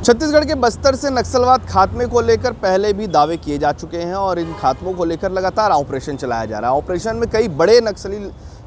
छत्तीसगढ़ के बस्तर से नक्सलवाद खात्मे को लेकर पहले भी दावे किए जा चुके हैं और इन खात्मों को लेकर लगातार ऑपरेशन चलाया जा रहा है। ऑपरेशन में कई बड़े नक्सली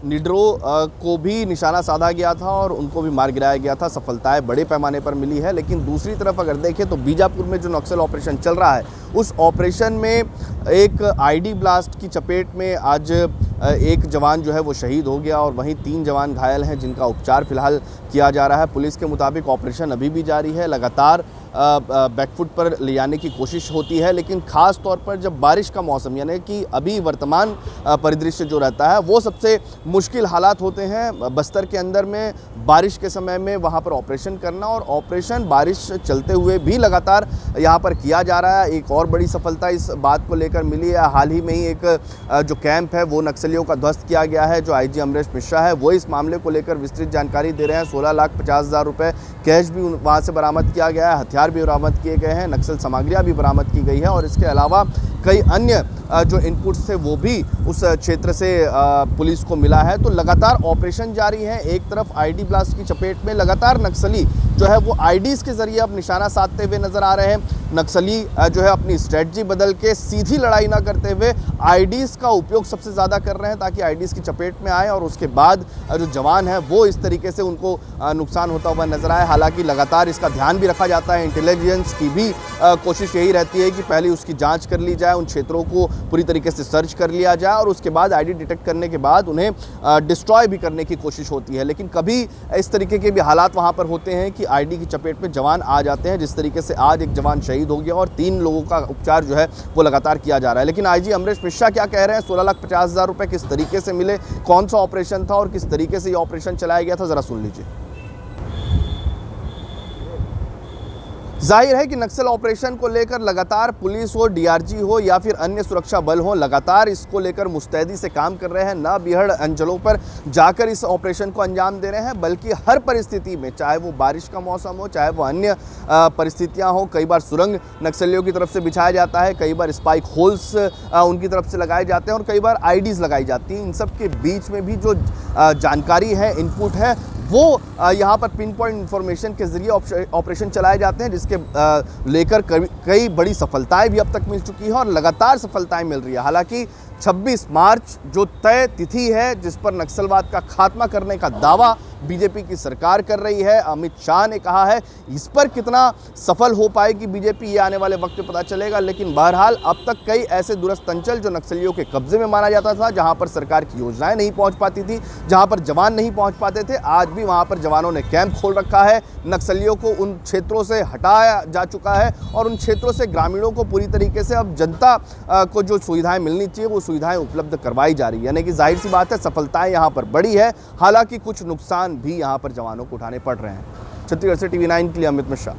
लीडरों को भी निशाना साधा गया था और उनको भी मार गिराया गया था। सफलताएं बड़े पैमाने पर मिली है। लेकिन दूसरी तरफ अगर देखें तो बीजापुर में जो नक्सल ऑपरेशन चल रहा है, उस ऑपरेशन में एक आईडी ब्लास्ट की चपेट में आज एक जवान जो है वो शहीद हो गया और वहीं 3 जवान घायल हैं जिनका उपचार फिलहाल किया जा रहा है। पुलिस के मुताबिक ऑपरेशन अभी भी जारी है। लगातार बैकफुट पर ले जाने की कोशिश होती है, लेकिन ख़ास तौर पर जब बारिश का मौसम यानी कि अभी वर्तमान परिदृश्य जो रहता है वो सबसे मुश्किल हालात होते हैं बस्तर के अंदर में। बारिश के समय में वहाँ पर ऑपरेशन करना और ऑपरेशन बारिश चलते हुए भी लगातार यहाँ पर किया जा रहा है। एक और बड़ी सफलता इस बात को लेकर मिली है। हाल ही में ही एक जो कैंप है वो नक्सलियों का ध्वस्त किया गया है। जो आईजी अमरेश मिश्रा है वो इस मामले को लेकर विस्तृत जानकारी दे रहे हैं। 16,50,000 रुपये कैश भी वहाँ से बरामद किया गया है, हथियार भी बरामद किए गए हैं, नक्सल सामग्रियाँ भी बरामद की गई है और इसके अलावा कई अन्य जो इनपुट्स थे वो भी उस क्षेत्र से पुलिस को मिला है। तो लगातार ऑपरेशन जारी है। एक तरफ आईडी ब्लास्ट की चपेट में लगातार नक्सली जो है वो आईडीज़ के ज़रिए अब निशाना साधते हुए नज़र आ रहे हैं। नक्सली जो है अपनी स्ट्रेटजी बदल के सीधी लड़ाई ना करते हुए आईडीज़ का उपयोग सबसे ज़्यादा कर रहे हैं ताकि आईडीज़ की चपेट में आए और उसके बाद जो जवान है वो इस तरीके से उनको नुकसान होता हुआ नजर आए। हालांकि लगातार इसका ध्यान भी रखा जाता है। इंटेलिजेंस की भी कोशिश यही रहती है कि पहले उसकी जांच कर ली जाए, उन क्षेत्रों को पूरी तरीके से सर्च कर लिया जाए और उसके बाद आईडी डिटेक्ट करने के बाद उन्हें डिस्ट्रॉय भी करने की कोशिश होती है। लेकिन कभी इस तरीके के भी हालात वहाँ पर होते हैं कि आईडी की चपेट में जवान आ जाते हैं, जिस तरीके से आज एक जवान शहीद हो गया और 3 लोगों का उपचार जो है वो लगातार किया जा रहा है। लेकिन आईजी अमरेश मिश्रा क्या कह रहे हैं, 16,50,000 रुपये किस तरीके से मिले, कौन सा ऑपरेशन था और किस तरीके से ये ऑपरेशन चलाया गया था, जरा सुन लीजिए। जाहिर है कि नक्सल ऑपरेशन को लेकर लगातार पुलिस हो, डीआरजी हो या फिर अन्य सुरक्षा बल हो, लगातार इसको लेकर मुस्तैदी से काम कर रहे हैं। ना बिहड़ अंचलों पर जाकर इस ऑपरेशन को अंजाम दे रहे हैं, बल्कि हर परिस्थिति में, चाहे वो बारिश का मौसम हो, चाहे वो अन्य परिस्थितियां हो। कई बार सुरंग नक्सलियों की तरफ से बिछाया जाता है, कई बार स्पाइक होल्स उनकी तरफ से लगाए जाते हैं और कई बार आईडीज़ लगाई जाती हैं। इन सब के बीच में भी जो जानकारी है, इनपुट है, वो यहाँ पर पिन पॉइंट इन्फॉर्मेशन के ज़रिए ऑपरेशन चलाए जाते हैं, जिसके लेकर कई बड़ी सफलताएं भी अब तक मिल चुकी हैं और लगातार सफलताएं मिल रही है। हालांकि 26 मार्च जो तय तिथि है जिस पर नक्सलवाद का खात्मा करने का दावा बीजेपी की सरकार कर रही है, अमित शाह ने कहा है, इस पर कितना सफल हो पाएगी बीजेपी ये आने वाले वक्त में पता चलेगा। लेकिन बहरहाल अब तक कई ऐसे दूरस्थ अंचल जो नक्सलियों के कब्जे में माना जाता था, जहां पर सरकार की योजनाएं नहीं पहुंच पाती थी, जहां पर जवान नहीं पहुंच पाते थे, आज भी वहां पर जवानों ने कैंप खोल रखा है। नक्सलियों को उन क्षेत्रों से हटाया जा चुका है और उन क्षेत्रों से ग्रामीणों को पूरी तरीके से अब जनता को जो सुविधाएं मिलनी चाहिए वो सुविधाएं उपलब्ध करवाई जा रही है। यानी कि जाहिर सी बात है सफलताएं यहाँ पर बड़ी है, हालांकि कुछ नुकसान भी यहाँ पर जवानों को उठाने पड़ रहे हैं। छत्तीसगढ़ से TV9 के लिए अमित मिश्रा।